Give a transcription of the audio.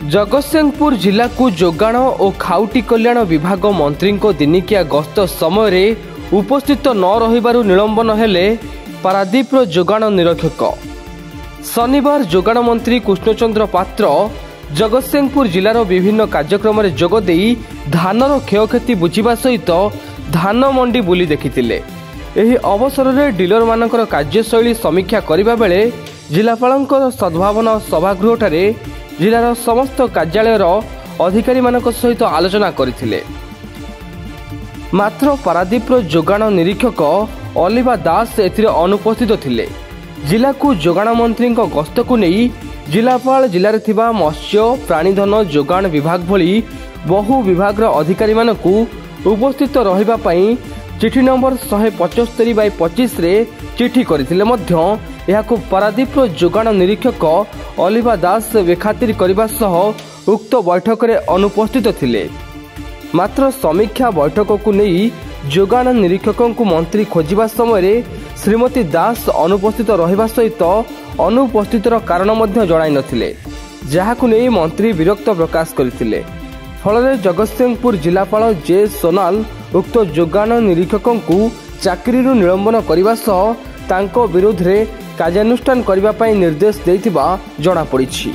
जगतसिंहपुर जिला को जोगाण और खाउटी कल्याण विभाग मंत्री दिनिकिया गस्त समय उपस्थित न रहिबारु निलंबन हेले पारादीप जोगाण निरीक्षक। शनिवार जोगाण मंत्री कृष्णचंद्र पात्र जगतसिंहपुर जिलार विभिन्न कार्यक्रम में जोगदे धानर क्षयक्षति बुझा सहित धान मंडी बुली देखिथिले। एही अवसर में डीलर मानकर कार्यशैली समीक्षा करने बेले जिलापाल सद्भावना सभागृह जिलार समस्त कार्यालय अधिकारी मानक सहित आलोचना करथिले। मात्र पारादीप जोगाण निरीक्षक अलिवा दास एथिरे अनुपस्थित थिले। जिला को जोगाण मंत्री गस्त को नहीं जिलापाल जिले थिबा मत्स्य प्राणीधन जोगाण विभाग भली बहु विभाग अधिकारी मानकु उपस्थित रहिबा पई चिठी नंबर 175/25 रे चिठी करथिले मध्य यहाकु पारादीप जोगाण निरीक्षक अलिवा दास बेखातिर करबा सह उक्त बैठक रे अनुपस्थित थिले। मात्र समीक्षा बैठक को नहीं जोगाण निरीक्षकों को मंत्री खोजिबा समय श्रीमती दास अनुपस्थित रहिबा सहित अनुपस्थितर कारण मध्य जणाई नथिले, जहाकु नहीं मंत्री विरक्त प्रकाश करथिले। फल जगतसिंहपुर जिलापाल जे सोनाल उक्त जोगाण निरीक्षकों को चाकरी निलंबन करने सह तांको विरोध में कार्यानुष्ठान करने निर्देश देथिबा जଣା पड़िछि।